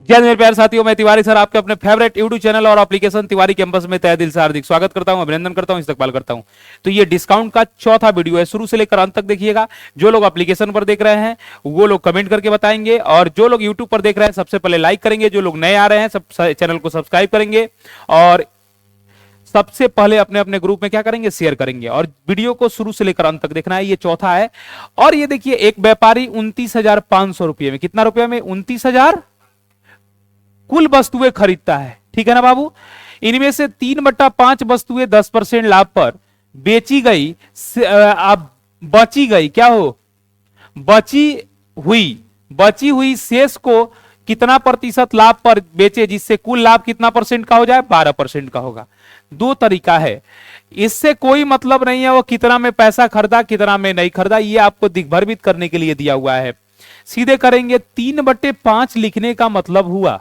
जय हिंद मेरे प्यारे साथियों, मैं तिवारी सर आपके अपने फेवरेट यूट्यूब चैनल और एप्लीकेशन तिवारी कैंपस में तहे दिल से हार्दिक स्वागत करता हूं, अभिनंदन करता हूं, इस्तकबाल करता हूं। तो ये डिस्काउंट का चौथा वीडियो है, शुरू से लेकर अंत तक देखिएगा। जो लोग एप्लीकेशन पर देख रहे हैं वो लोग कमेंट करके बताएंगे, और जो लोग यूट्यूब पर देख रहे हैं सबसे पहले लाइक करेंगे, जो लोग नए आ रहे हैं सब चैनल को सब्सक्राइब करेंगे, और सबसे पहले अपने अपने ग्रुप में क्या करेंगे, शेयर करेंगे। और वीडियो को शुरू से लेकर अंत तक देखना है, ये चौथा है। और ये देखिए, एक व्यापारी 29,500 रुपये में, कितना रुपये में, 29,000 कुल वस्तुएं खरीदता है, ठीक है ना बाबू। इनमें से 3/5 वस्तुएं 10% लाभ पर बेची गई, अब बची गई, क्या हो, बची बची हुई शेष को कितना प्रतिशत लाभ पर बेचे, जिससे कुल लाभ कितना परसेंट का हो जाए, 12% का होगा। दो तरीका है, इससे कोई मतलब नहीं है वो कितना में पैसा खरीदा कितना में नहीं खरीदा, ये आपको दिग्भ्रमित करने के लिए दिया हुआ है। सीधे करेंगे, 3/5 लिखने का मतलब हुआ,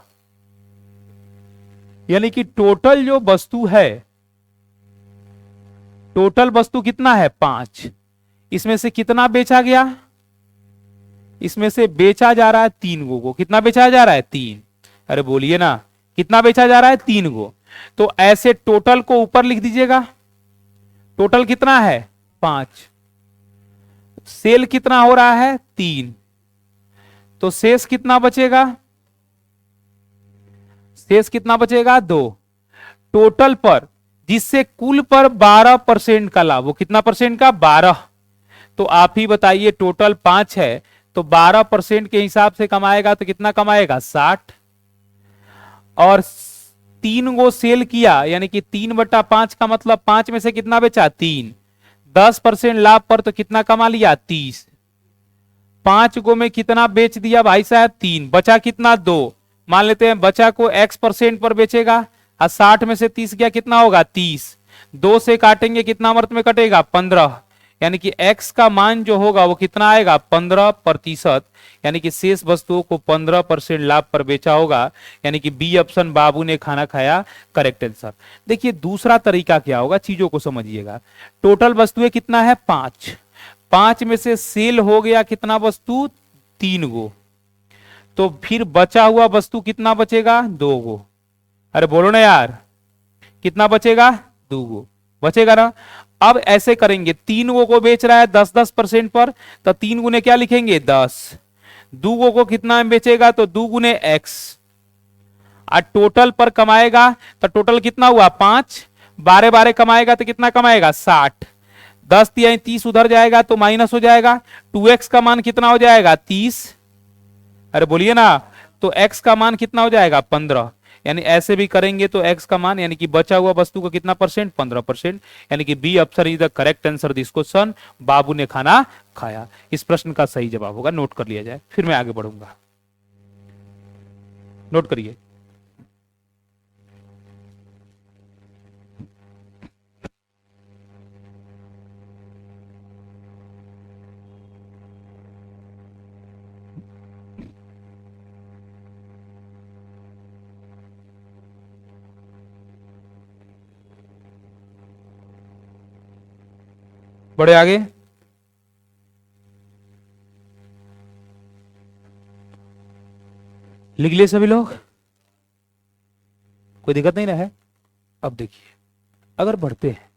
यानी कि टोटल जो वस्तु है, टोटल वस्तु कितना है, 5। इसमें से कितना बेचा गया, इसमें से बेचा जा रहा है 3 को। कितना बेचा जा रहा है, 3। अरे बोलिए ना, कितना बेचा जा रहा है, 3 को। तो ऐसे टोटल को ऊपर लिख दीजिएगा, टोटल कितना है, 5। सेल कितना हो रहा है, 3। तो शेष कितना बचेगा, शेष कितना बचेगा, 2। टोटल पर, जिससे कुल पर 12% का लाभ, वो कितना परसेंट का, 12। तो आप ही बताइए, टोटल 5 है तो 12% के हिसाब से कमाएगा तो कितना कमाएगा, 60। और 3 गो सेल किया, यानी कि 3/5 का मतलब 5 में से कितना बेचा, 3। 10% लाभ पर तो कितना कमा लिया, 30। 5 गो में कितना बेच दिया भाई साहब, 3। बचा कितना, 2। मान लेते हैं बचा को X% पर बेचेगा, और 60 में से 30 गया, कितना होगा, 30। 2 से काटेंगे, कितना वर्त में कटेगा, 15। यानी कि X का मान जो होगा वो कितना आएगा, 15%। यानी कि शेष वस्तुओं को 15% लाभ पर बेचा होगा। यानी कि बी ऑप्शन, बाबू ने खाना खाया, करेक्ट आंसर। देखिए दूसरा तरीका क्या होगा, चीजों को समझिएगा। टोटल वस्तुएं कितना है, 5। 5 में से सेल हो गया कितना वस्तु, 3 गो। तो फिर बचा हुआ वस्तु कितना बचेगा, 2 गो। अरे बोलो ना यार, कितना बचेगा, 2 गो बचेगा ना। अब ऐसे करेंगे, 3 गो को बेच रहा है 10% पर, तो 3 गुने क्या लिखेंगे, 10। 2 गो को कितना में बेचेगा, तो 2 गुने X। और टोटल पर कमाएगा तो टोटल कितना हुआ, 5। 12 कमाएगा तो कितना कमाएगा, 60। 10 या 30 उधर जाएगा तो माइनस हो जाएगा। 2X का मान कितना हो जाएगा, 30। अरे बोलिए ना, तो X का मान कितना हो जाएगा, 15। यानी ऐसे भी करेंगे तो X का मान, यानी कि बचा हुआ वस्तु का कितना परसेंट, 15%। यानी कि B option is the correct answer this question, बाबू ने खाना खाया। इस प्रश्न का सही जवाब होगा, नोट कर लिया जाए, फिर मैं आगे बढ़ूंगा। नोट करिए। बढ़े आगे। लिख लिए सभी लोग, कोई दिक्कत नहीं ना है। अब देखिए, अगर बढ़ते हैं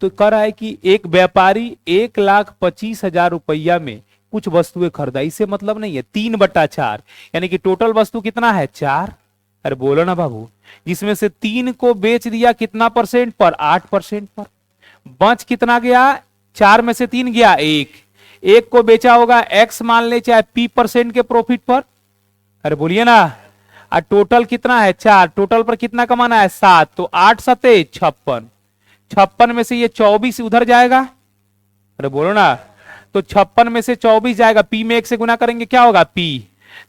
तो कह रहा है कि एक व्यापारी 1,25,000 रुपया में कुछ वस्तुएं खरीदा, इससे मतलब नहीं है, 3/4। यानी कि टोटल वस्तु कितना है, 4। अरे बोलो ना बाबू, जिसमें से 3 को बेच दिया कितना परसेंट पर, 8% पर। बच कितना गया, 4 में से 3 गया, 1 को बेचा होगा X मान ले, चाहे P% के प्रॉफिट पर। अरे बोलिए ना, और टोटल कितना है, 4। टोटल पर कितना कमाना है, 7। तो 8 सते 56। 56 में से ये 24 उधर जाएगा। अरे बोलो ना, तो 56 में से 24 जाएगा, P में 1 से गुना करेंगे, क्या होगा, P।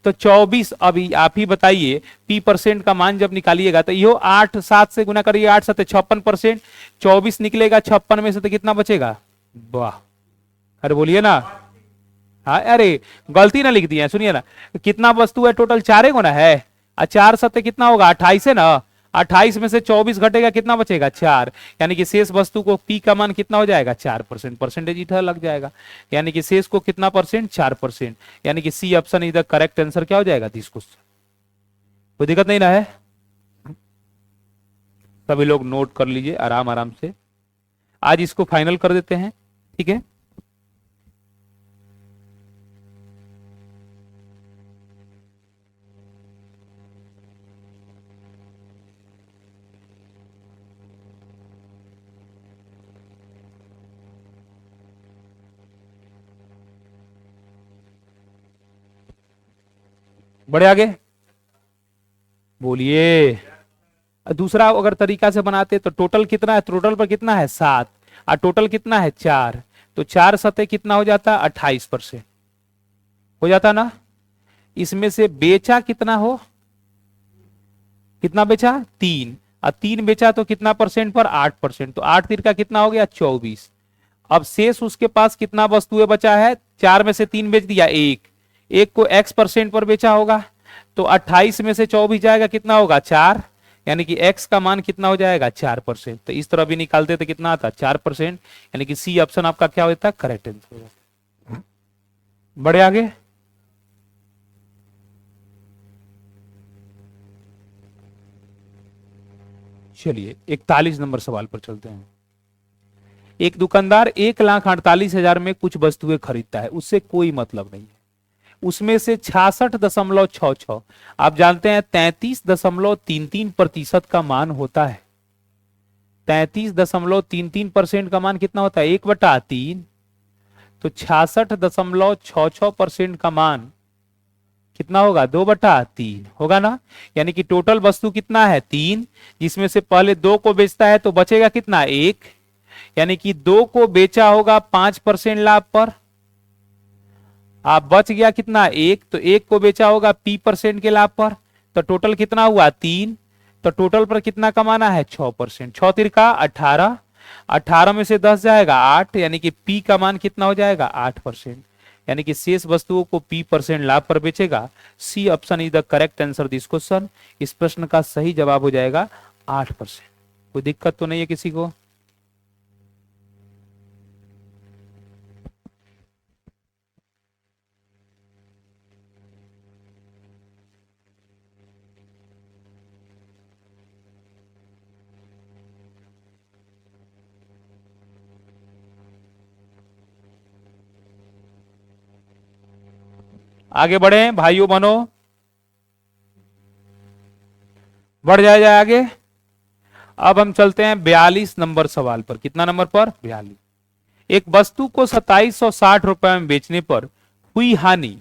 तो 24, अभी आप ही बताइए, P% का मान जब निकालिएगा तो यो 8 7 से गुना करिए, 8 7 56%। 24 निकलेगा 56 में से, तो कितना बचेगा, वाह। अरे बोलिए ना, हाँ अरे गलती ना लिख दिया, सुनिए ना, कितना वस्तु है टोटल, 4 गुना है, और 4 सत्ते कितना होगा, 28 है ना। 28 में से 24 घटेगा, कितना बचेगा, 4। यानी कि शेष वस्तु को P का मान कितना हो जाएगा, 4%। परसेंटेज इधर लग जाएगा, यानी कि शेष को कितना परसेंट, 4%। यानी कि सी ऑप्शन इधर करेक्ट आंसर क्या हो जाएगा दिस क्वेश्चन। कोई दिक्कत नहीं ना है? सभी लोग नोट कर लीजिए आराम आराम से, आज इसको फाइनल कर देते हैं, ठीक है। बढ़े आगे, बोलिए। दूसरा अगर तरीका से बनाते तो टोटल कितना है, टोटल पर कितना है 7 और टोटल कितना है 4, तो 4 सतह कितना हो जाता 28% हो जाता ना। इसमें से बेचा कितना हो, कितना बेचा 3, और 3 बेचा तो कितना परसेंट पर 8%, तो 8 तीर का कितना हो गया 24। अब शेष उसके पास कितना वस्तुएं बचा है, 4 में से 3 बेच दिया, एक को x% पर बेचा होगा, तो 28 में से 24 जाएगा कितना होगा 4, यानी कि x का मान कितना हो जाएगा 4%। तो इस तरह भी निकालते तो कितना आता 4%, यानी कि सी ऑप्शन आपका क्या होता है करेक्ट आंसर। बढ़े आगे, चलिए 41 नंबर सवाल पर चलते हैं। एक दुकानदार 1,48,000 में कुछ वस्तुएं खरीदता है, उससे कोई मतलब नहीं है। उसमें से 66.66, आप जानते हैं 33.33% का मान होता है। 33.33% का मान कितना होता है 1/3, तो 66.66% का मान कितना होगा 2/3 होगा ना। यानी कि टोटल वस्तु कितना है 3, जिसमें से पहले 2 को बेचता है तो बचेगा कितना 1, यानी कि 2 को बेचा होगा 5% लाभ पर, आप बच गया कितना 1, तो 1 को बेचा होगा p% के लाभ पर, तो टोटल कितना हुआ 3, तो टोटल पर कितना कमाना है 6%, 6 तीर का 18, 18 में से 10 जाएगा 8, यानी कि p का मान कितना हो जाएगा 8%, यानी कि शेष वस्तुओं को p% लाभ पर बेचेगा। C option is the correct answer this question. इस प्रश्न का सही जवाब हो जाएगा 8%। कोई दिक्कत तो नहीं है किसी को? आगे बढ़े भाइयों बहनों, बढ़ जाए आगे। अब हम चलते हैं 42 नंबर सवाल पर। कितना नंबर पर 42। एक वस्तु को 2760 रुपए में बेचने पर हुई हानि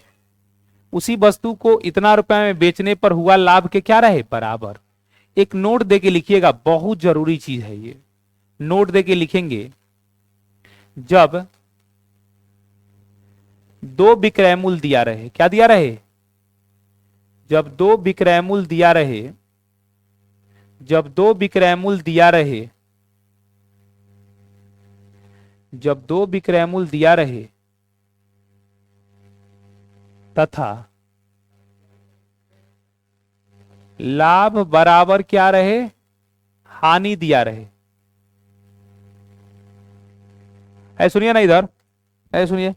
उसी वस्तु को इतना रुपए में बेचने पर हुआ लाभ के क्या रहे बराबर। एक नोट देके लिखिएगा, बहुत जरूरी चीज है ये। नोट देके लिखेंगे, जब 2 विक्रय मूल्य दिया रहे, क्या दिया रहे, जब 2 विक्रय मूल्य दिया रहे, जब 2 विक्रय मूल्य दिया रहे, जब 2 विक्रय मूल्य दिया रहे तथा लाभ बराबर क्या रहे, हानि दिया रहे। ऐ सुनिए ना इधर, ऐ सुनिए,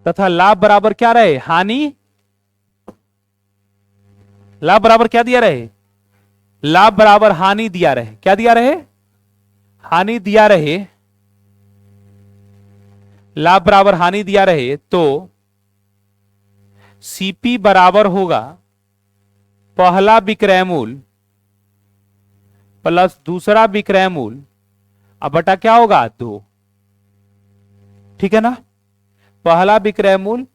तथा लाभ बराबर क्या रहे, हानि। लाभ बराबर क्या दिया रहे, लाभ बराबर हानि दिया रहे। क्या दिया रहे, हानि दिया रहे। लाभ बराबर हानि दिया रहे तो सीपी बराबर होगा पहला विक्रय मूल्य प्लस दूसरा विक्रय मूल्य, अब बटा क्या होगा 2। ठीक है ना, पहला विक्रय मूल्य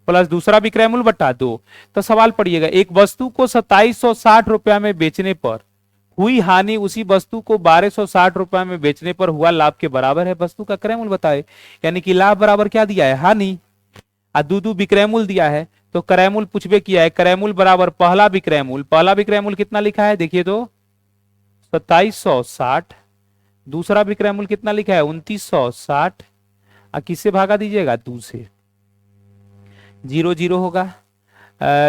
प्लस दूसरा विक्रय मूल्य बटा 2। तो सवाल पढ़िएगा, एक वस्तु को 2760 रुपया में बेचने पर हुई हानि उसी वस्तु को 1260 रुपया में बेचने पर हुआ लाभ के बराबर है। वस्तु का क्रय मूल्य बताए, यानी कि लाभ बराबर क्या दिया है, हानि, और दो विक्रय मूल्य दिया है तो क्रय मूल्य पूछबे किया है। क्रय मूल्य बराबर पहला विक्रय मूल्य, पहला विक्रय मूल्य कितना लिखा है देखिए तो 2760, दूसरा विक्रय मूल्य कितना लिखा है 2960, किससे भागा दीजिएगा, 2 से। 0 0 होगा।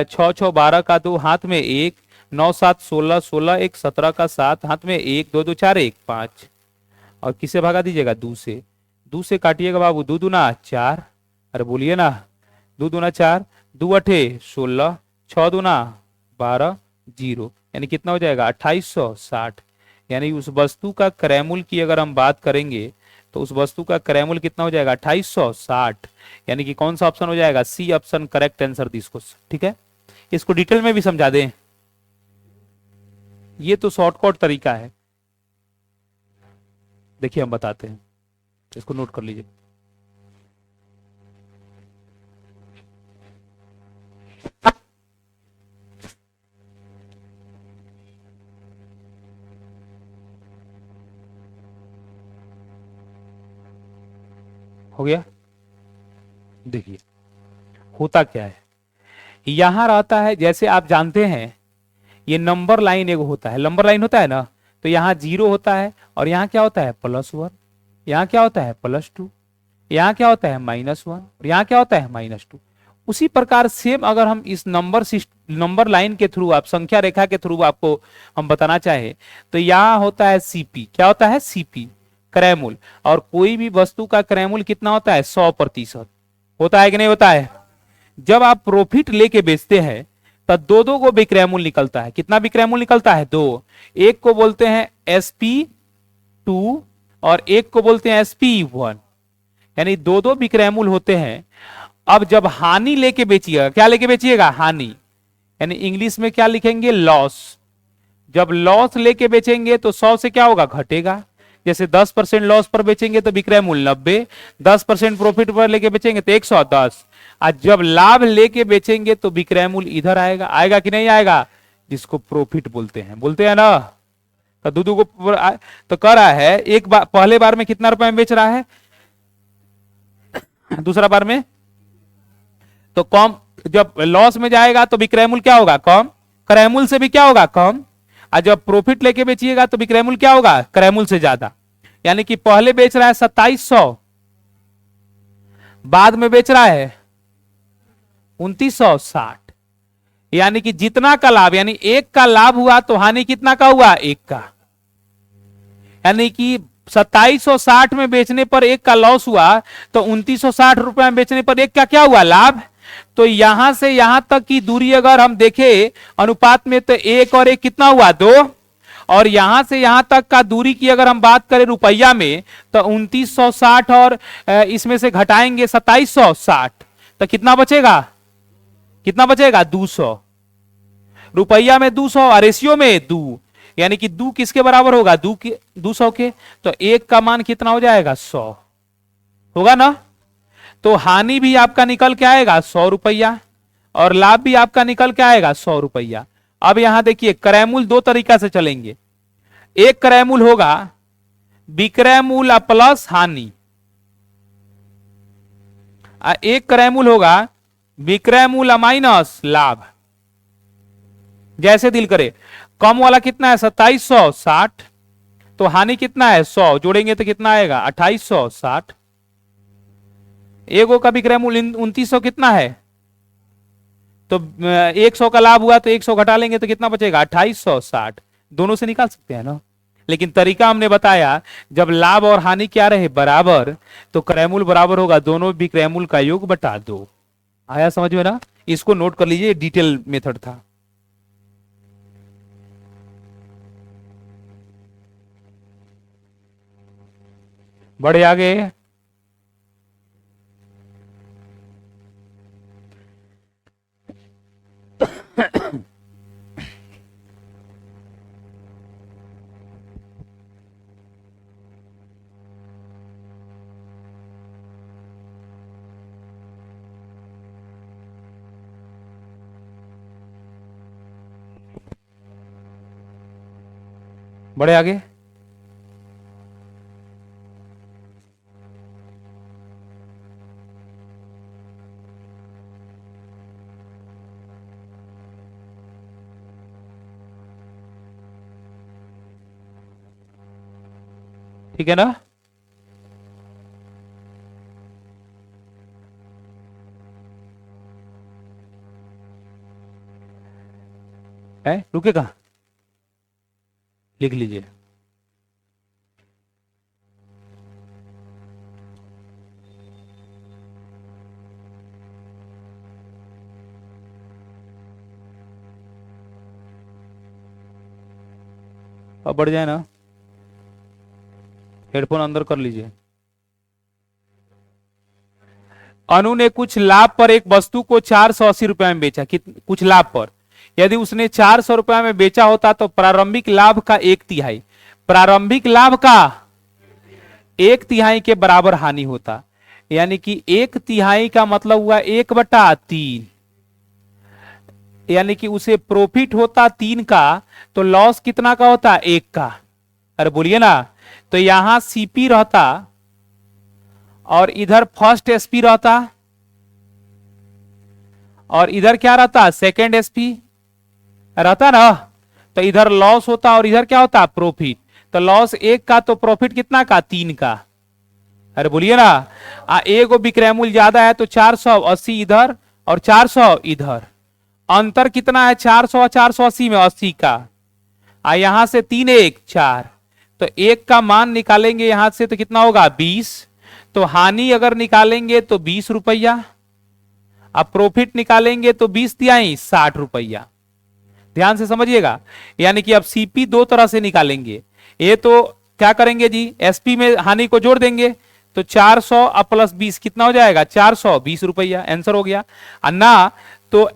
6 6 12 का 2 हाथ में 1, 9 7 16 16 1 17 का 7 हाथ में 1, 2 2 4 1 5। और किससे भागा दीजिएगा, 2 से। 2 से काटिएगा बाबू, 2 दूना 4, अरे बोलिए ना, 2 दूना 4, 2 अठे 16, 6 दूना 12, 0, यानी कितना हो जाएगा 2860। यानी उस वस्तु का क्रयमूल्य की अगर हम बात करेंगे तो उस वस्तु का क्रयमूल्य कितना हो जाएगा 2860। यानी कि कौन सा ऑप्शन हो जाएगा, C option correct answer this question. ठीक है, इसको डिटेल में भी समझा दें, ये तो शॉर्टकट तरीका है। देखिए हम बताते हैं, इसको नोट कर लीजिए। हो गया, देखिए होता क्या है, यहां रहता है, जैसे आप जानते हैं ये नंबर लाइन एक होता है, नंबर लाइन होता है ना, तो यहाँ 0 होता है और यहाँ क्या होता है +1, यहाँ क्या होता है +2, यहाँ क्या होता है -1 और यहाँ क्या होता है -2। उसी प्रकार सेम अगर हम इस नंबर लाइन के थ्रू, आप संख्या रेखा के थ्रू आपको हम बताना चाहे, तो यहाँ होता है सीपी, क्या होता है सीपी क्रयमूल्य। और कोई भी वस्तु का क्रयमूल्य कितना होता है 100% होता है कि नहीं होता है। जब आप प्रॉफिट लेके बेचते हैं तब दो दो को विक्रय मूल्य निकलता है। कितना विक्रय मूल्य निकलता है, 2। एक को बोलते हैं SP2 और एक को बोलते हैं SP1, यानी दो दो विक्रय मूल्य होते हैं। अब जब हानि लेके बेचिएगा, क्या लेके बेचिएगा, हानि, यानी इंग्लिश में क्या लिखेंगे, लॉस। जब लॉस लेके बेचेंगे तो 100 से क्या होगा, घटेगा। जैसे 10% लॉस पर बेचेंगे तो विक्रय मूल्य 90, 10% प्रॉफिट पर लेके बेचेंगे तो 110। आज जब लाभ लेके बेचेंगे तो विक्रय मूल्य इधर आएगा, आएगा कि नहीं आएगा, जिसको प्रॉफिट बोलते हैं ना। तो दूधू को तो कह रहा है एक बार, पहले बार में कितना रुपए में बेच रहा है, दूसरा बार में तो कम। जब लॉस में जाएगा तो विक्रय मूल्य क्या होगा, कम, क्रय मूल्य से भी क्या होगा, कम। और जब प्रॉफिट लेके बेचिएगा तो विक्रय मूल्य क्या होगा, क्रय मूल्य से ज्यादा। यानी कि पहले बेच रहा है 2700, बाद में बेच रहा है 2960। यानी कि जितना का लाभ, यानी एक का लाभ हुआ तो हानि कितना का हुआ, एक का। यानी कि 2760 में बेचने पर एक का लॉस हुआ तो 2960 रुपए में बेचने पर एक का क्या हुआ, लाभ। तो यहां से यहां तक की दूरी अगर हम देखें अनुपात में तो एक और एक कितना हुआ, 2। और यहां से यहां तक का दूरी की अगर हम बात करें रुपया में तो 2960 और इसमें से घटाएंगे 2760 तो कितना बचेगा, कितना बचेगा, 200 रुपया में 200 और रेशियो में 2, यानी कि 2 किसके बराबर होगा, 200 के। तो एक का मान कितना हो जाएगा, 100 होगा ना। तो हानि भी आपका निकल के आएगा 100 रुपया और लाभ भी आपका निकल के आएगा 100 रुपया। अब यहां देखिए क्रय मूल्य दो तरीका से चलेंगे। एक क्रय मूल्य होगा विक्रय मूल्य प्लस हानि, एक क्रय मूल्य होगा विक्रय मूल्य माइनस लाभ। जैसे दिल करे, कम वाला कितना है 2760, तो हानि कितना है 100, जोड़ेंगे तो कितना आएगा 2860। एगो का विक्रय मूल्य 2900 कितना है, तो 100 का लाभ हुआ तो 100 घटा लेंगे तो कितना बचेगा 2860। दोनों से निकाल सकते हैं ना, लेकिन तरीका हमने बताया जब लाभ और हानि क्या रहे बराबर तो क्रय मूल्य बराबर होगा दोनों विक्रय मूल्य का योग बटा 2। आया समझ में ना, इसको नोट कर लीजिए, डिटेल मेथड था। बढ़े आगे, बढ़े आगे। ठीक है ना, है, रुकेगा, लिख लीजिए। अब बढ़ जाए ना, हेडफोन अंदर कर लीजिए। अनु ने कुछ लाभ पर एक वस्तु को 480 रुपए में बेचा, कुछ लाभ पर। यदि उसने 400 रुपए में बेचा होता तो प्रारंभिक लाभ का 1/3, प्रारंभिक लाभ का 1/3 के बराबर हानि होता। यानी कि 1/3 का मतलब हुआ 1/3, यानी कि उसे प्रॉफिट होता 3 का, तो लॉस कितना का होता, 1 का। अरे बोलिए ना, तो यहां सीपी रहता और इधर फर्स्ट एसपी रहता, और इधर क्या रहता, सेकेंड एसपी रहता ना। तो इधर लॉस होता और इधर क्या होता, प्रॉफिट। तो लॉस 1 का, तो प्रॉफिट कितना का, 3 का। अरे बोलिए ना, एक विक्रय मूल्य ज्यादा है तो 480 इधर और 400 इधर, अंतर कितना है 400 और 480 में, 80 का। यहां से 3 1 4, तो 1 का मान निकालेंगे यहां से तो कितना होगा, 20। तो हानि अगर निकालेंगे तो 20 रुपया, अब प्रॉफिट निकालेंगे तो 20 60 रुपया। ध्यान से समझिएगा, यानी कि अब सीपी दो तरह से निकालेंगे। ये तो क्या करेंगे जी, एसपी में हानि को जोड़ देंगे, तो 400 प्लस 20 कितना हो जाएगा, 420 रुपया, आंसर हो गया। अन्ना तो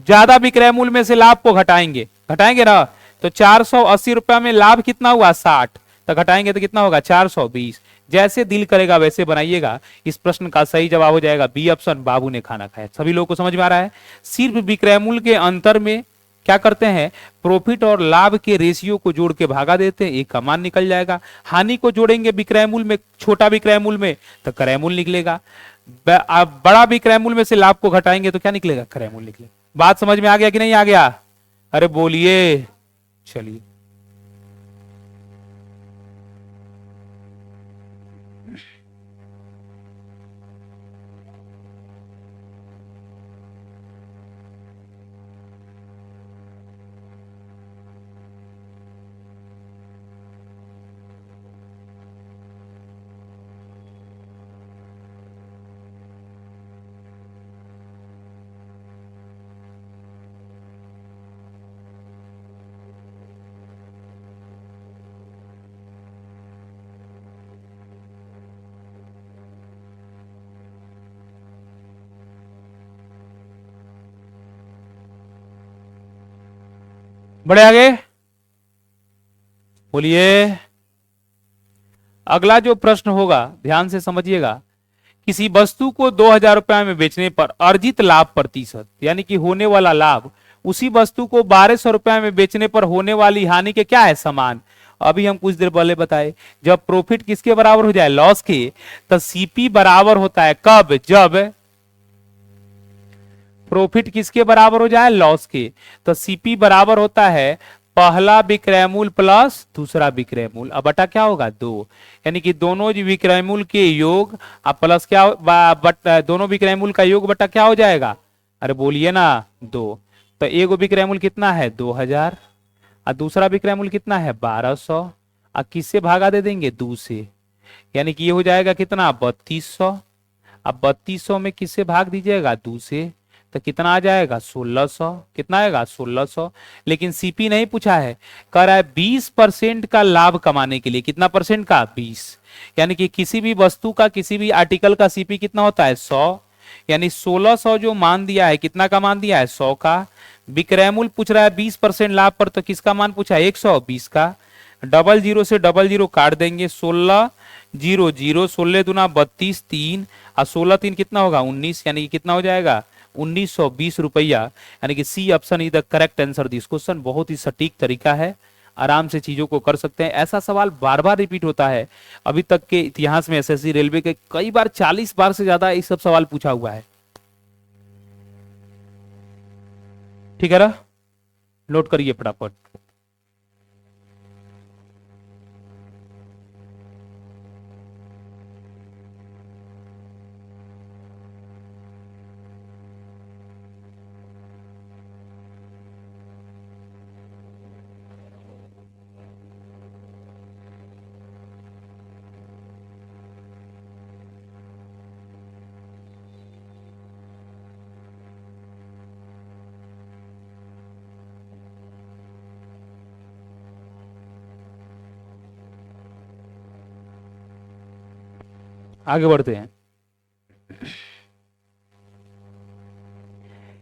ज्यादा विक्रय मूल्य में से लाभ को घटाएंगे, घटाएंगे ना, तो 480 रुपया में लाभ कितना हुआ, 60, तो घटाएंगे तो कितना होगा, 420। जैसे दिल करेगा वैसे बनाइएगा। इस प्रश्न का सही जवाब हो जाएगा बी ऑप्शन, बाबू ने खाना खाया। सभी लोगों को समझ में आ रहा है। सिर्फ विक्रय मूल्य के अंतर में क्या करते हैं, प्रॉफिट और लाभ के रेशियो को जोड़ के भागा देते हैं, एक का मान निकल जाएगा। हानि को जोड़ेंगे विक्रय मूल्य में, छोटा विक्रय मूल्य में, तो क्रय मूल्य निकलेगा। आप बड़ा विक्रय मूल्य में से लाभ को घटाएंगे तो क्या निकलेगा, क्रय मूल्य निकलेगा। बात समझ में आ गया कि नहीं आ गया, अरे बोलिए। चलिए, बढ़े आगे, बोलिए। अगला जो प्रश्न होगा ध्यान से समझिएगा। किसी वस्तु को 2000 रुपए में बेचने पर अर्जित लाभ प्रतिशत, यानी कि होने वाला लाभ, उसी वस्तु को 1200 रुपए में बेचने पर होने वाली हानि के क्या है, समान। अभी हम कुछ देर पहले बताए, जब प्रॉफिट किसके बराबर हो जाए, लॉस के, तो सीपी बराबर होता है कब, जब प्रॉफिट किसके बराबर हो जाए, लॉस के। तो सीपी बराबर होता है पहला विक्रय मूल्य प्लस दूसरा विक्रय मूल्य, अब बटा क्या होगा, 2। यानी कि दोनों विक्रय मूल्य के योग अब प्लस क्या, दोनों विक्रय मूल्य का योग बटा क्या हो जाएगा, अरे बोलिए ना, 2। तो एक विक्रय मूल्य कितना है, 2000, और दूसरा विक्रय मूल्य कितना है, 1200, और किससे भागा दे देंगे, 2 से। यानी कि ये हो जाएगा कितना, 3200। अब 3200 में किससे भाग दीजिएगा, 2 से, तो कितना आ जाएगा, 1600। कितना आएगा, 1600। लेकिन सीपी नहीं पूछा है, कह रहा है 20% का लाभ कमाने के लिए। कितना परसेंट का, 20। यानी कि किसी भी वस्तु का, किसी भी आर्टिकल का सीपी कितना होता है, 100। यानी 1600 जो मान दिया है, कितना का मान दिया है, 100 का। विक्रय मूल्य पूछ रहा है 20% लाभ पर, तो किसका मान पूछा है, 120 का। डबल जीरो से डबल जीरो काट देंगे, 16 0 0, 16 दूना 32, 3 और 16 3 कितना होगा, 19। यानी कि कितना हो जाएगा, 1920 रुपया। यानी कि C option is the correct answer this question. बहुत ही सटीक तरीका है, आराम से चीजों को कर सकते हैं। ऐसा सवाल बार बार रिपीट होता है, अभी तक के इतिहास में एसएससी रेलवे के कई बार, 40 बार से ज्यादा ये सब सवाल पूछा हुआ है। ठीक है ना, नोट करिए फटाफट। आगे बढ़ते हैं।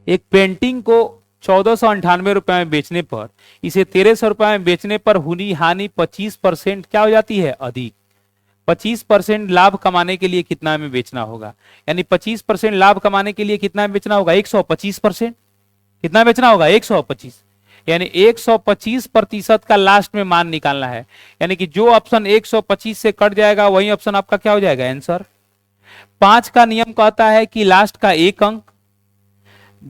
एक पेंटिंग को 1498 रुपए में बेचने पर, इसे 1300 रुपए में बेचने पर हुई हानि 25% क्या हो जाती है, अधिक। 25% लाभ कमाने के लिए कितना में बेचना होगा, यानी 25% लाभ कमाने के लिए कितना में बेचना होगा, 125%। कितना बेचना होगा, 125, यानी 125% का लास्ट में मान निकालना है। यानी कि जो ऑप्शन 125 से कट जाएगा वही ऑप्शन आपका क्या हो जाएगा, आंसर। 5 का नियम कहता है कि लास्ट का एक अंक,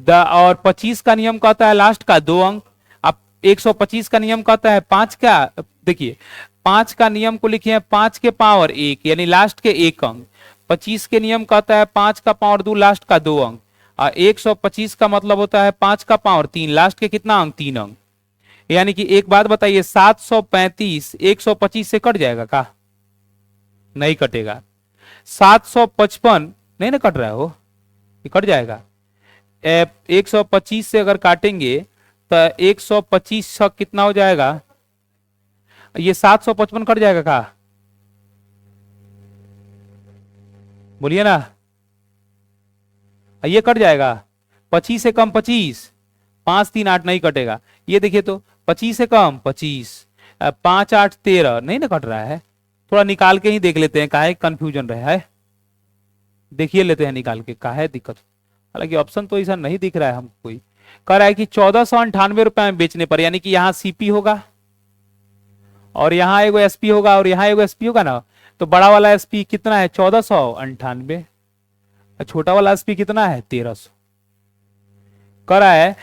और 25 का नियम कहता है लास्ट का 2 अंक। अब 125 का नियम कहता है 5 का, देखिए 5 का नियम को लिखिए 5 के पावर 1 यानी लास्ट के एक अंक। 25 के नियम कहता है 5 का पावर 2 लास्ट का 2 अंक। और 125 का मतलब होता है 5 का पावर 3 लास्ट के कितना अंक, 3 अंक। यानी कि एक बात बताइए, 735 125 से कट जाएगा का, नहीं कटेगा। 755 नहीं ना कट रहा है, वो ये कट जाएगा। 125 से अगर काटेंगे तो 125 कितना हो जाएगा, ये 755 कट जाएगा का, बोलिए ना, ये कट जाएगा। 25 से कम 25, 5 3 8 नहीं कटेगा। ये देखिए तो 25 से कम 25, 5 8 13 नहीं ना कट रहा है। थोड़ा निकाल के ही देख लेते हैं, काहे कंफ्यूजन रहा है, देखिए लेते हैं निकाल के, काहे दिक्कत। हालांकि ऑप्शन तो ऐसा नहीं दिख रहा है हमको कोई। कह रहा है कि 1498 रुपए में बेचने पर, यानी कि यहाँ सीपी होगा और यहाँ एगो एसपी होगा और यहाँ एगो एसपी होगा ना, तो बड़ा वाला एसपी कितना है, 1498, छोटा वाला एसपी कितना है, 1300। कह रहा है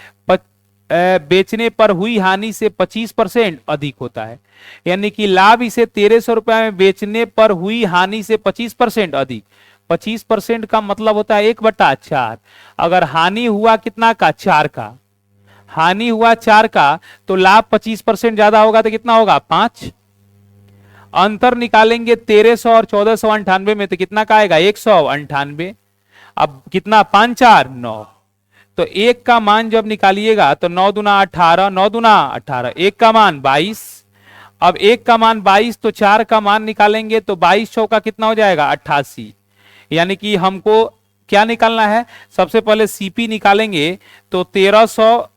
बेचने पर हुई हानि से 25% अधिक होता है, यानी कि लाभ इसे 1300 रुपए में बेचने पर हुई हानि से 25% अधिक। 25% का मतलब होता है 1/4। अगर हानि हुआ कितना का, 4 का, हानि हुआ 4 का, तो लाभ 25% ज्यादा होगा तो कितना होगा, 5। अंतर निकालेंगे 1300 और 1498 में, तो कितना का आएगा, 198। अब कितना, 5 4 9, तो 1 का मान जब निकालिएगा तो 9 दूना 18, 9 दूना 18, 1 का मान 22। अब 1 का मान 22, तो 4 का मान निकालेंगे तो 22 चौका कितना हो जाएगा, 88। यानी कि हमको क्या निकालना है, सबसे पहले सीपी निकालेंगे तो 1300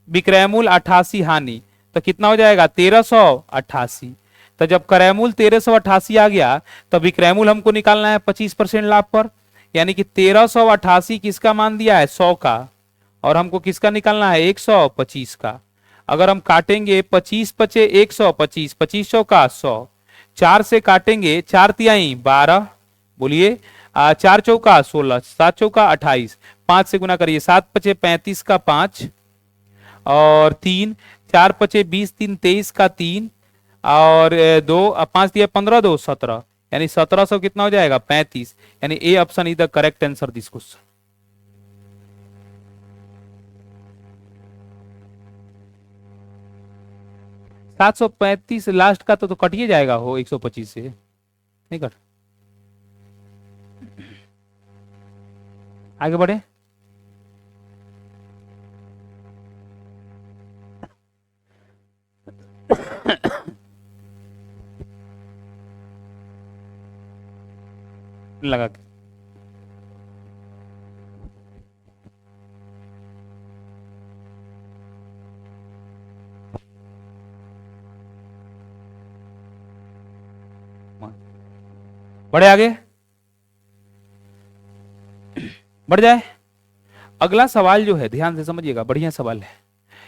विक्रय मूल्य 88 हानि, तो कितना हो जाएगा, 1388। तो जब क्रय मूल्य 1388 आ गया तो विक्रय मूल्य हमको निकालना है 25% लाभ पर, यानी कि 1388 किसका मान दिया है, 100 का, और हमको किसका निकालना है, 125 का। अगर हम काटेंगे 25 पचे 125, 25 चौका 100, 4 से काटेंगे 4 तिहाई 12, बोलिए 4 चौका 16, 7 चौका 28, 5 से गुना करिए, 7 पचे 35 का 5 और 3, 4 पचे 20 3 23 का 3 और 2, 5 दिया 15 2 17, यानी 1700 कितना हो जाएगा, 35। यानी A option is the correct answer this question. सात सौ पैंतीस लास्ट का तो कटिए जाएगा हो 125 से, नहीं कट। आगे बढ़े। लगा के बढ़े, आगे बढ़ जाए। अगला सवाल जो है ध्यान से समझिएगा, बढ़िया सवाल है।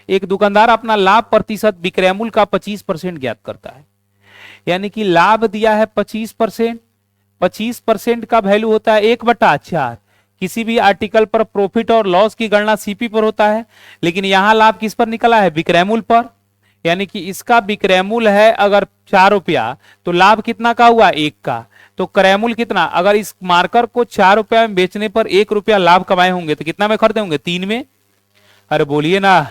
एक दुकानदार अपना लाभ प्रतिशत विक्रय मूल्य का 25% ज्ञात करता है, यानी कि लाभ दिया है 25%। 25% का वैल्यू होता है 1/4। किसी भी आर्टिकल पर प्रॉफिट और लॉस की गणना सीपी पर होता है, लेकिन यहां लाभ किस पर निकला है, विक्रय मूल्य पर। यानी कि इसका विक्रय मूल्य है अगर 4 रुपया, तो लाभ कितना का हुआ, 1 का। तो क्रय मूल्य कितना, अगर इस मार्कर को 4 रुपया में बेचने पर 1 रुपया लाभ कमाए होंगे तो कितना में खरीदे होंगे, 3 में। अरे बोलिए ना,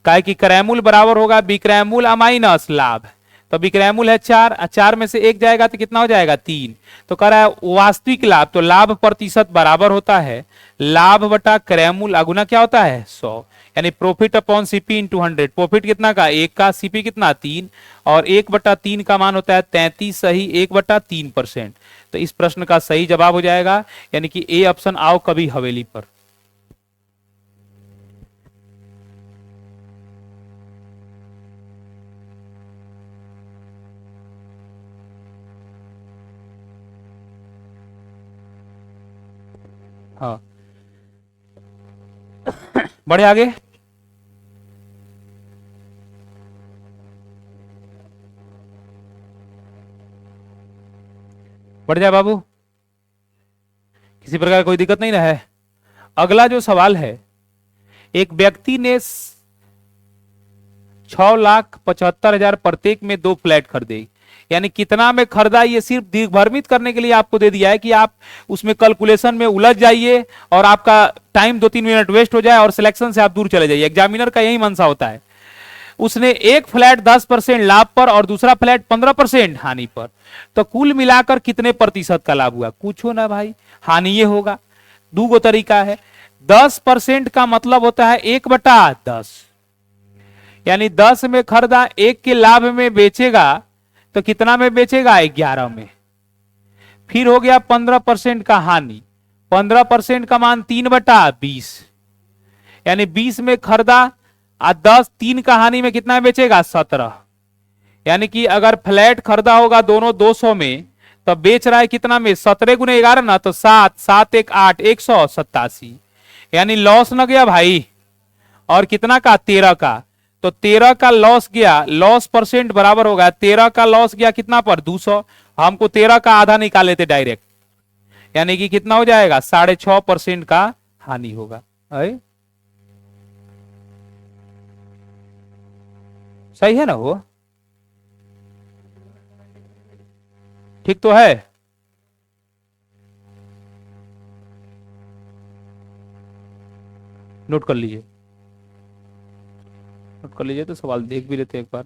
काहे कि क्रय मूल्य बराबर होगा विक्रय मूल्य माइनस लाभ। तो विक्रय मूल्य है 4, 4 में से 1 जाएगा तो कितना हो जाएगा, 3। तो कह रहा है वास्तविक लाभ, तो लाभ प्रतिशत बराबर होता है लाभ बटा क्रय मूल्य अगुना क्या होता है, 100। यानी profit upon CP into 100। Profit कितना का, 1 का, सीपी कितना, 3, और 1/3 का मान होता है 33, सही 1/3%। तो इस प्रश्न का सही जवाब हो जाएगा यानी कि ए ऑप्शन, आओ कभी हवेली पर। हाँ, बढ़े आगे। बढ़ जाए बाबू, किसी प्रकार कोई दिक्कत नहीं ना है। अगला जो सवाल है, एक व्यक्ति ने 6,75,000 प्रत्येक में 2 फ्लैट खरीदे, यानी कितना में खरीदा, ये सिर्फ दिग्भ्रमित करने के लिए आपको दे दिया है कि आप उसमें कैलकुलेशन में उलझ जाइए और आपका टाइम 2-3 मिनट वेस्ट हो जाए और सिलेक्शन से आप दूर चले जाइए। एग्जामिनर का यही मंशा होता है। उसने एक फ्लैट 10% लाभ पर और दूसरा फ्लैट 15% हानि पर, तो कुल मिलाकर कितने प्रतिशत का लाभ हुआ? कुछ हो ना भाई, हानि ये होगा। दूगो तरीका है। 10% का मतलब होता है 1/10, यानी 10 में खरीदा, 1 के लाभ में बेचेगा तो कितना में बेचेगा? 11 में। फिर हो गया 15% का हानि, 15% का मान 3/20, यानी 20 में खरीदा और 10 3 का हानि में कितना में बेचेगा? 17। यानी कि अगर फ्लैट खरीदा होगा दोनों 200 में, तो बेच रहा है कितना में? 17 गुने 11 ना, तो 7 7 1 8, 187, यानी लॉस न गया भाई। और कितना का? 13 का। तो 13 का लॉस गया, लॉस परसेंट बराबर होगा 13 का लॉस गया कितना पर? 200। हमको 13 का आधा निकाले थे डायरेक्ट, यानी कि कितना हो जाएगा? 6.5% का हानि होगा। सही है ना? वो ठीक तो है? नोट कर लीजिए, नोट कर लीजिए, तो सवाल देख भी लेते हैं एक बार।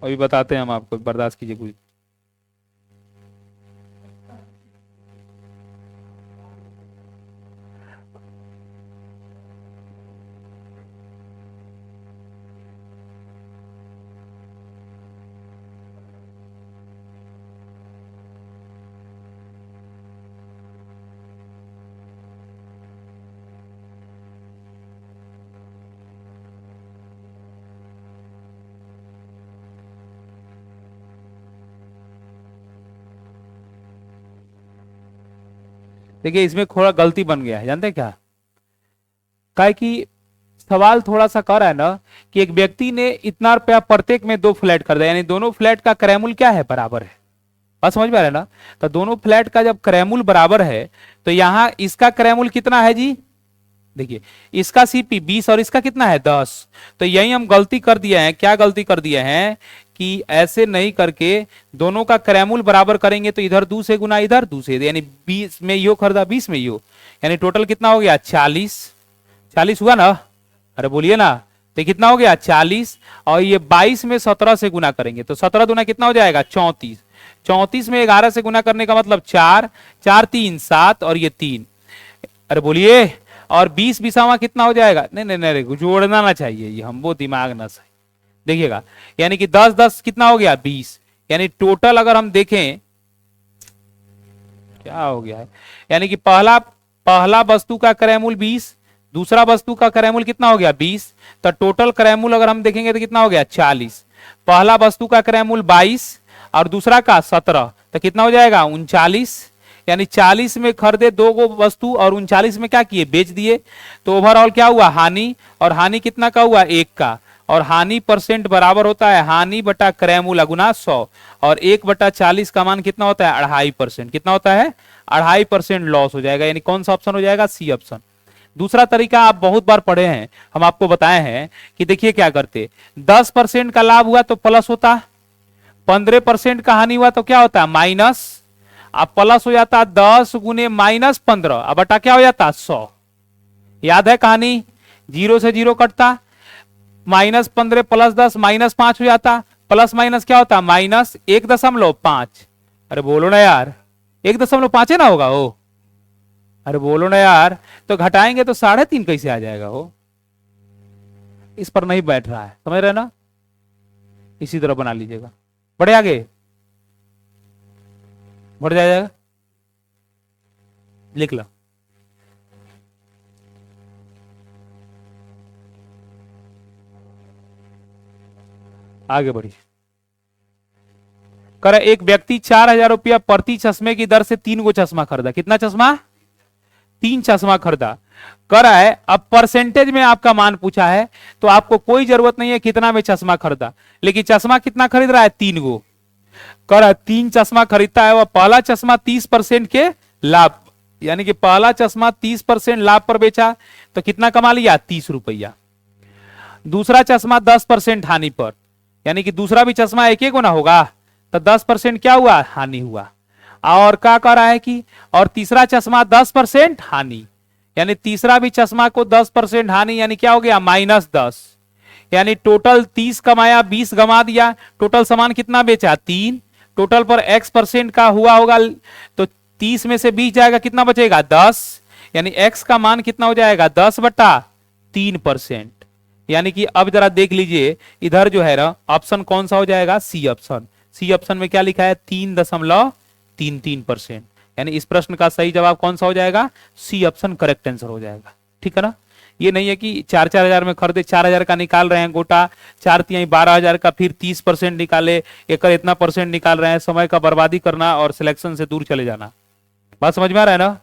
अभी बताते हैं हम आपको, बर्दाश्त कीजिए कुछ। देखिए, इसमें थोड़ा गलती बन गया है, जानते हैं क्या? काहे कि सवाल थोड़ा सा कर रहा है ना कि एक व्यक्ति ने इतना रुपया प्रत्येक में 2 फ्लैट खरीदा, यानी दोनों फ्लैट का क्रय मूल्य क्या है? बराबर है। बात समझ में आ रहा है ना? तो दोनों फ्लैट का जब क्रय मूल्य बराबर है, तो यहां इसका क्रय मूल्य कितना है जी? देखिए, इसका सीपी 20 और इसका कितना है? 10। तो यही हम गलती कर दिए हैं। क्या गलती कर दिए हैं कि ऐसे नहीं करके दोनों का क्रय मूल्य बराबर करेंगे, तो इधर 2 से गुना, इधर 2 से, यानी 20 में यो खरीदा, 20 में यो, यानी टोटल कितना हो गया? 40। 40 हुआ ना? अरे बोलिए ना। तो कितना हो गया? 40। और ये 22 में 17 से गुना करेंगे, तो 17 दूना कितना हो जाएगा? 34। 34 में 11 से गुना करने का मतलब 4, 4 3 7 और ये 3। अरे बोलिए। और 20 बीसावा कितना हो जाएगा? नहीं नहीं नहीं, जोड़ना ना चाहिए, ये हम वो दिमाग ना सही। देखिएगा, यानी कि 10 10 कितना हो गया? 20। यानी टोटल अगर हम देखें, क्या हो गया है, यानी कि पहला पहला वस्तु का क्रय मूल्य 20, दूसरा वस्तु का क्रय मूल्य कितना हो गया? 20। तो टोटल क्रय मूल्य अगर हम देखेंगे तो कितना हो गया? 40। पहला वस्तु का क्रय मूल्य 22 और दूसरा का 17, तो कितना हो जाएगा? 39। यानी 40 में खरीदे 2 गो वस्तु और 39 में क्या किए? बेच दिए। तो ओवरऑल क्या हुआ? हानि। और हानि कितना का हुआ? 1 का। और हानि परसेंट बराबर होता है हानि बटा क्रय मूल्य गुना 100, और 1/40 का मान कितना होता है? 2.5%। कितना होता है? 2.5% लॉस हो जाएगा, यानी कौन सा ऑप्शन हो जाएगा? C option. दूसरा तरीका आप बहुत बार पढ़े हैं, हम आपको बताए हैं कि देखिए क्या करते, 10% का लाभ हुआ तो प्लस होता, 15% का हानि हुआ तो क्या होता? माइनस। अब प्लस हो जाता 10 गुने -15, अब बटा क्या हो जाता? 100। याद है कहानी? 0 से 0 कटता, -15 + 10 -5 हो जाता, प्लस माइनस क्या होता? -1.5। अरे बोलो ना यार, 1.5 है ना होगा वो? अरे बोलो ना यार। तो घटाएंगे तो 3.5 कैसे आ जाएगा? हो इस पर नहीं बैठ रहा है, समझ रहे ना? इसी तरह बना लीजिएगा। बढ़े आगे, बढ़ जाएगा, लिख लो। आगे बढ़िए। कर एक व्यक्ति 4,000 रुपया प्रति चश्मे की दर से 3 गो चश्मा खरीदा। कितना चश्मा? 3 चश्मा खरीदा। करा है, अब परसेंटेज में आपका मान पूछा है, तो आपको कोई जरूरत नहीं है कितना में चश्मा खरीदा, लेकिन चश्मा कितना खरीद रहा है? 3 गो। कर 3 चश्मा खरीदता है, वह पहला चश्मा 30% के लाभ, यानी कि पहला चश्मा 30% लाभ पर बेचा, तो कितना कमा लिया? 30 रुपया। दूसरा चश्मा 10% हानि पर, यानी कि दूसरा भी चश्मा एक एक ना होगा, तो 10% क्या हुआ? हानि हुआ। और क्या कह रहा है कि और तीसरा चश्मा 10% हानि, यानी तीसरा भी चश्मा को 10% हानि, यानी क्या हो गया? -10, यानी टोटल 30 कमाया, 20 गमा दिया। टोटल सामान कितना बेचा? 3। टोटल पर x% का हुआ होगा, तो 30 में से 20 जाएगा, कितना बचेगा? 10, यानी x का मान कितना हो जाएगा? 10/3%। यानी कि अब जरा देख लीजिए इधर जो है ना ऑप्शन कौन सा हो जाएगा? C option. सी ऑप्शन में क्या लिखा है? 3.33%। यानी इस प्रश्न का सही जवाब कौन सा हो जाएगा? सी ऑप्शन करेक्ट आंसर हो जाएगा। ठीक है ना? ये नहीं है कि 4-4 हजार में खरीदे, 4,000 का निकाल रहे हैं गोटा, 4×3 12,000 का, फिर 30% निकाले, एक इतना परसेंट निकाल रहे हैं। समय का बर्बादी करना और सिलेक्शन से दूर चले जाना। बात समझ में आ रहा है ना?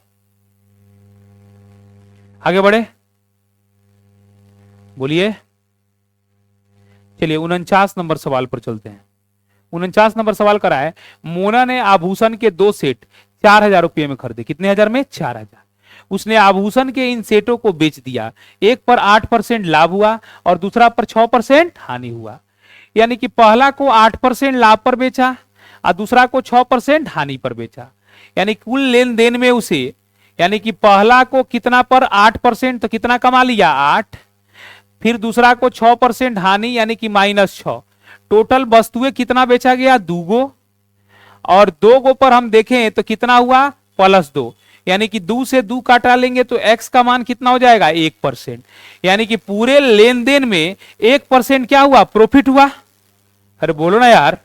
आगे बढ़े, बोलिए। चलिए 49 नंबर सवाल पर चलते हैं। 49 नंबर सवाल करा है, मोना ने आभूषण के 2 सेट 4,000 रुपये में खरीदे। कितने हजार में? 4,000। उसने आभूषण के इन सेटों को बेच दिया। एक पर 8% लाभ हुआ और दूसरा पर 6% हानि हुआ। यानी कि पहला को 8% लाभ पर बेचा और दूसरा को 6% हानि पर बेचा। यानी कुल लेन देन में उसे, यानी कि पहला को कितना पर? 8%, तो कितना कमा लिया? 8। फिर दूसरा को 6% हानि, यानी कि -6। टोटल वस्तुएं कितना बेचा गया? 2 गो। और 2 गो पर हम देखें तो कितना हुआ? +2, यानी कि 2 से 2 काटा लेंगे तो x का मान कितना हो जाएगा? 1%। यानी कि पूरे लेन देन में 1% क्या हुआ? प्रॉफिट हुआ। अरे बोलो ना यार,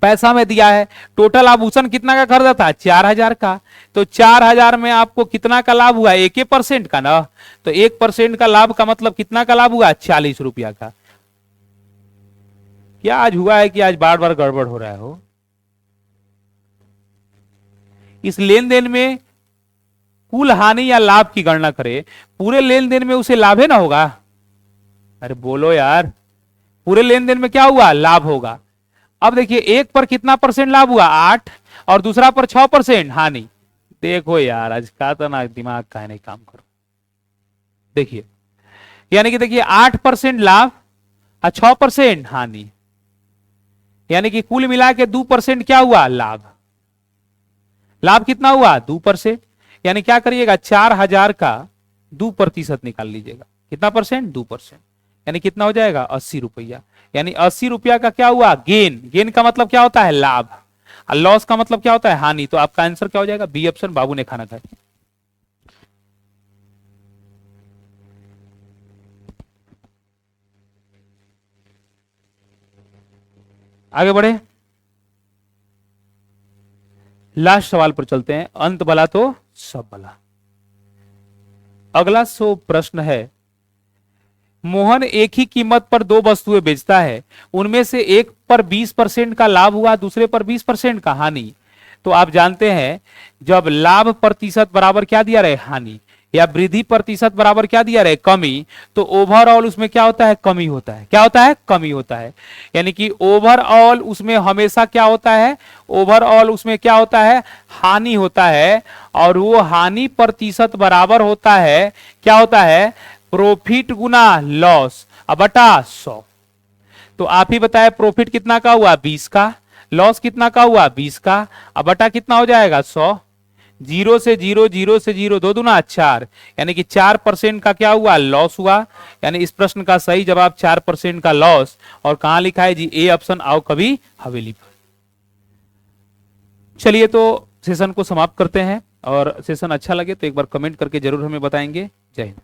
पैसा में दिया है। टोटल आभूषण कितना का खरीदा था? 4,000 का। तो 4,000 में आपको कितना का लाभ हुआ? 1% का ना। तो 1% का लाभ का मतलब कितना का लाभ हुआ? 40 रुपया का। क्या आज हुआ है कि आज बार बार गड़बड़ हो रहा है हो? इस लेन देन में कुल हानि या लाभ की गणना करें, पूरे लेन देन में उसे लाभ है ना होगा? अरे बोलो यार, पूरे लेन देन में क्या हुआ? लाभ होगा। अब देखिए एक पर कितना % लाभ हुआ? 8, और दूसरा पर 6% हानि। देखो यार आज का तो ना दिमाग का नहीं काम करो। देखिए यानी कि देखिए 8% लाभ और 6% हानि, यानी कि कुल मिला के 2% क्या हुआ? लाभ। लाभ कितना हुआ? 2%। यानी क्या करिएगा? 4,000 का 2% निकाल लीजिएगा। कितना %? 2%। यानी कितना हो जाएगा? 80 रुपया। यानी 80 रुपया का क्या हुआ? गेन। गेन का मतलब क्या होता है? लाभ। और लॉस का मतलब क्या होता है? हानि। तो आपका आंसर क्या हो जाएगा? बी ऑप्शन, बाबू ने खाना खाया। आगे बढ़े, लास्ट सवाल पर चलते हैं। अंत भला तो सब भला। अगला प्रश्न है, मोहन एक ही कीमत पर 2 वस्तुएं बेचता है, उनमें से एक पर 20% का लाभ हुआ, दूसरे पर 20% का हानि। तो आप जानते हैं जब लाभ प्रतिशत बराबर क्या दिया रहे? हानि, या वृद्धि प्रतिशत बराबर क्या दिया रहे? कमी, तो ओवरऑल उसमें क्या होता है? कमी होता है। क्या होता है? कमी होता है। यानी कि ओवरऑल उसमें हमेशा क्या होता है? ओवरऑल उसमें क्या होता है? हानि होता है। और वो हानि प्रतिशत बराबर होता है, क्या होता है? प्रॉफिट गुना लॉस बटा 100। तो आप ही बताए प्रॉफिट कितना का हुआ? 20 का। लॉस कितना का हुआ? 20 का। अब बटा कितना हो जाएगा? 100। 0 से 0, 0 से 0, 2 दूना 4, यानी कि 4% का क्या हुआ? लॉस हुआ। यानी इस प्रश्न का सही जवाब 4% का लॉस। और कहां लिखा है जी? A option. आओ कभी हवेली पर। चलिए तो सेशन को समाप्त करते हैं, और सेशन अच्छा लगे तो एक बार कमेंट करके जरूर हमें बताएंगे। जय हिंद।